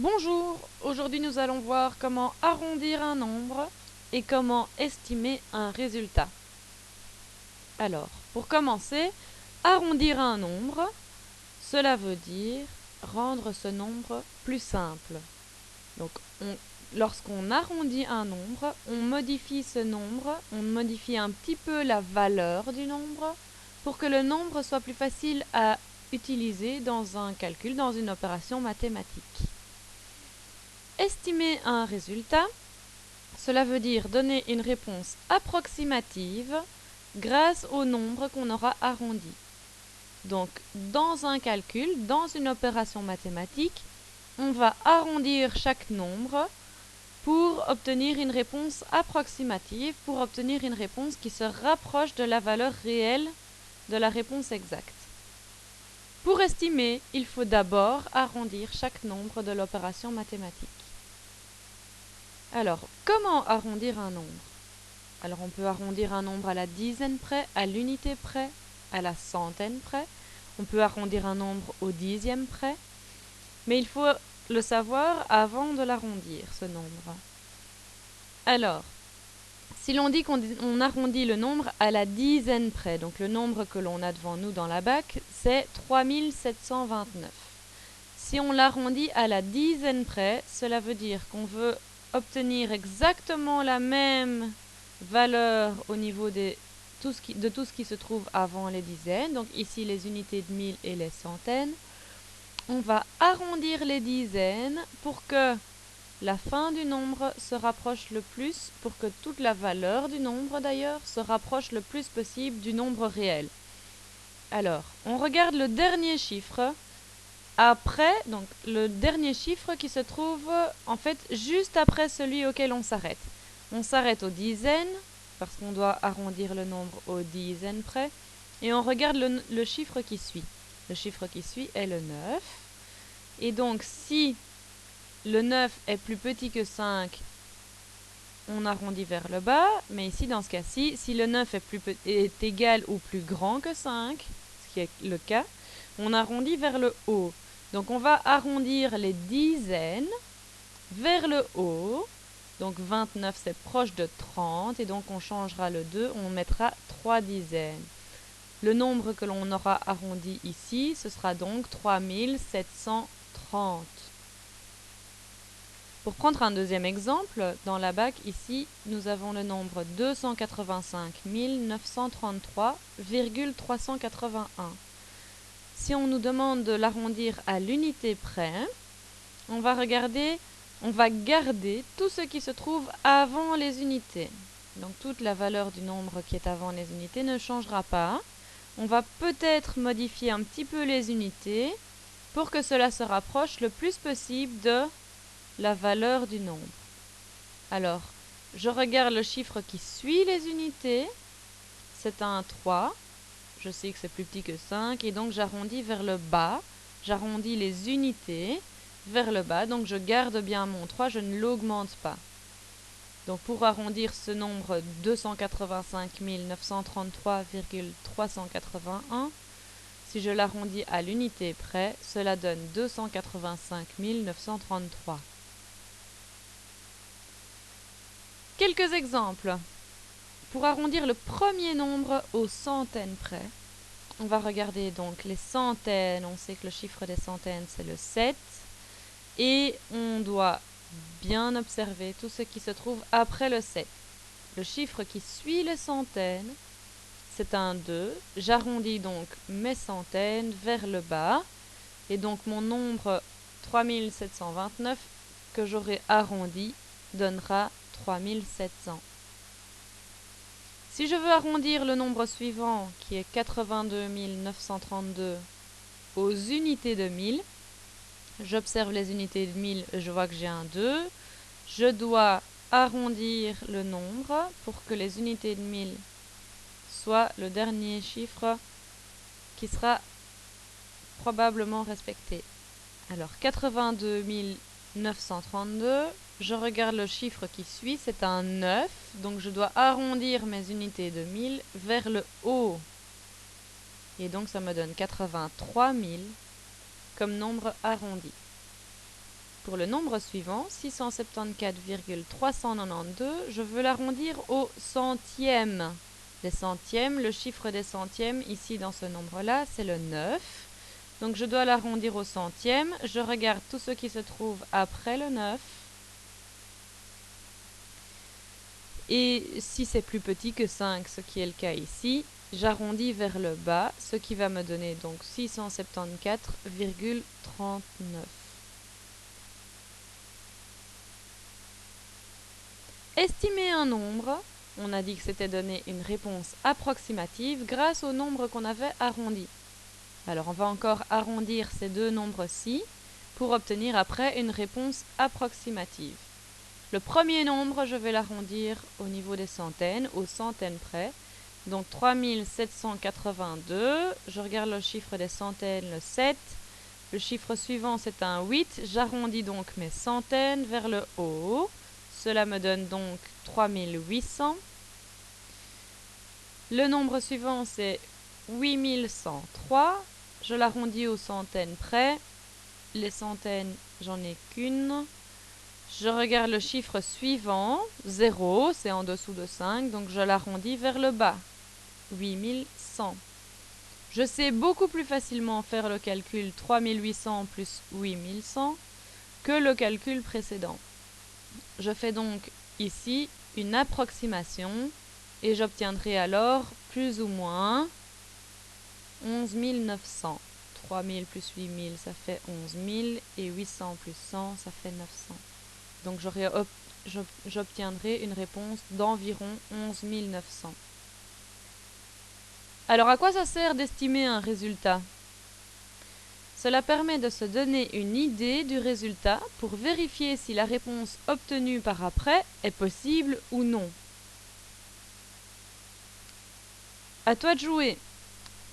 Bonjour, aujourd'hui nous allons voir comment arrondir un nombre et comment estimer un résultat. Alors, pour commencer, arrondir un nombre, cela veut dire rendre ce nombre plus simple. Donc, lorsqu'on arrondit un nombre, on modifie ce nombre, on modifie un petit peu la valeur du nombre pour que le nombre soit plus facile à utiliser dans un calcul, dans une opération mathématique. Estimer un résultat, cela veut dire donner une réponse approximative grâce au nombre qu'on aura arrondi. Donc, dans un calcul, dans une opération mathématique, on va arrondir chaque nombre pour obtenir une réponse approximative, pour obtenir une réponse qui se rapproche de la valeur réelle de la réponse exacte. Pour estimer, il faut d'abord arrondir chaque nombre de l'opération mathématique. Alors, comment arrondir un nombre? Alors, on peut arrondir un nombre à la dizaine près, à l'unité près, à la centaine près. On peut arrondir un nombre au dixième près. Mais il faut le savoir avant de l'arrondir, ce nombre. Alors, si l'on dit qu'on arrondit le nombre à la dizaine près, donc le nombre que l'on a devant nous dans la bac, c'est 3729. Si on l'arrondit à la dizaine près, cela veut dire qu'on veut obtenir exactement la même valeur au niveau de tout ce qui se trouve avant les dizaines, donc ici les unités de mille et les centaines. On va arrondir les dizaines pour que la fin du nombre se rapproche le plus, pour que toute la valeur du nombre d'ailleurs se rapproche le plus possible du nombre réel. Alors, on regarde le dernier chiffre après, donc le dernier chiffre qui se trouve en fait juste après celui auquel on s'arrête. On s'arrête aux dizaines, parce qu'on doit arrondir le nombre aux dizaines près, et on regarde le chiffre qui suit. Le chiffre qui suit est le 9. Et donc si le 9 est plus petit que 5, on arrondit vers le bas, mais ici dans ce cas-ci, si le 9 est égal ou plus grand que 5, ce qui est le cas, on arrondit vers le haut. Donc on va arrondir les dizaines vers le haut. Donc 29 c'est proche de 30 et donc on changera le 2, on mettra 3 dizaines. Le nombre que l'on aura arrondi ici, ce sera donc 3730. Pour prendre un deuxième exemple, dans la bac ici, nous avons le nombre 285 933,381. Si on nous demande de l'arrondir à l'unité près, on va garder tout ce qui se trouve avant les unités. Donc toute la valeur du nombre qui est avant les unités ne changera pas. On va peut-être modifier un petit peu les unités pour que cela se rapproche le plus possible de la valeur du nombre. Alors, je regarde le chiffre qui suit les unités. C'est un 3. Je sais que c'est plus petit que 5 et donc j'arrondis vers le bas. J'arrondis les unités vers le bas, donc je garde bien mon 3, je ne l'augmente pas. Donc pour arrondir ce nombre 285 933,381, si je l'arrondis à l'unité près, cela donne 285 933. Quelques exemples. Pour arrondir le premier nombre aux centaines près, on va regarder donc les centaines. On sait que le chiffre des centaines, c'est le 7. Et on doit bien observer tout ce qui se trouve après le 7. Le chiffre qui suit les centaines, c'est un 2. J'arrondis donc mes centaines vers le bas. Et donc mon nombre 3729 que j'aurai arrondi donnera 3700. Si je veux arrondir le nombre suivant, qui est 82 932, aux unités de 1000, j'observe les unités de 1000, je vois que j'ai un 2. Je dois arrondir le nombre pour que les unités de 1000 soient le dernier chiffre qui sera probablement respecté. Alors 82 932, je regarde le chiffre qui suit, c'est un 9, donc je dois arrondir mes unités de 1000 vers le haut. Et donc ça me donne 83 000 comme nombre arrondi. Pour le nombre suivant, 674,392, je veux l'arrondir au centième. Les centièmes, le chiffre des centièmes ici dans ce nombre-là, c'est le 9. Donc je dois l'arrondir au centième. Je regarde tout ce qui se trouve après le 9. Et si c'est plus petit que 5, ce qui est le cas ici, j'arrondis vers le bas, ce qui va me donner donc 674,39. Estimer un nombre, on a dit que c'était donner une réponse approximative grâce au nombre qu'on avait arrondi. Alors on va encore arrondir ces deux nombres-ci pour obtenir après une réponse approximative. Le premier nombre, je vais l'arrondir au niveau des centaines, aux centaines près. Donc 3782, je regarde le chiffre des centaines, le 7. Le chiffre suivant, c'est un 8. J'arrondis donc mes centaines vers le haut. Cela me donne donc 3800. Le nombre suivant, c'est 8103. Je l'arrondis aux centaines près. Les centaines, j'en ai qu'une. Je regarde le chiffre suivant, 0, c'est en dessous de 5, donc je l'arrondis vers le bas, 8100. Je sais beaucoup plus facilement faire le calcul 3800 plus 8100 que le calcul précédent. Je fais donc ici une approximation et j'obtiendrai alors plus ou moins 11 900. 3000 plus 8000, ça fait 11 000 et 800 plus 100, ça fait 900. Donc j'obtiendrai une réponse d'environ 11 900. Alors à quoi ça sert d'estimer un résultat? Cela permet de se donner une idée du résultat pour vérifier si la réponse obtenue par après est possible ou non. À toi de jouer.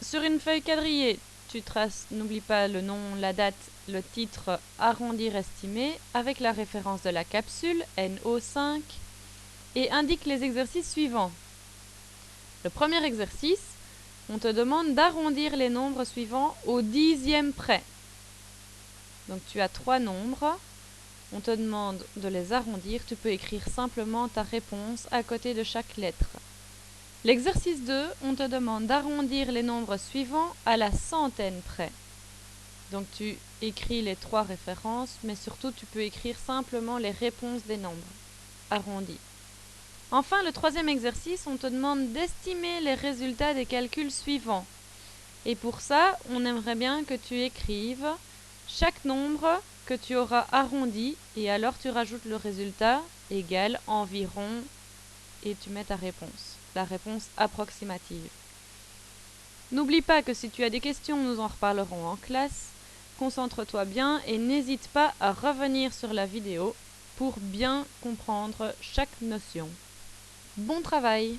Sur une feuille quadrillée, tu traces, n'oublie pas le nom, la date, le titre arrondir estimé avec la référence de la capsule NO5 et indique les exercices suivants. Le premier exercice, on te demande d'arrondir les nombres suivants au dixième près. Donc tu as 3 nombres, on te demande de les arrondir, tu peux écrire simplement ta réponse à côté de chaque lettre. L'exercice 2, on te demande d'arrondir les nombres suivants à la centaine près. Donc tu écris les 3 références, mais surtout tu peux écrire simplement les réponses des nombres arrondis. Enfin, le troisième exercice, on te demande d'estimer les résultats des calculs suivants. Et pour ça, on aimerait bien que tu écrives chaque nombre que tu auras arrondi et alors tu rajoutes le résultat égal environ et tu mets ta réponse, la réponse approximative. N'oublie pas que si tu as des questions, nous en reparlerons en classe. Concentre-toi bien et n'hésite pas à revenir sur la vidéo pour bien comprendre chaque notion. Bon travail!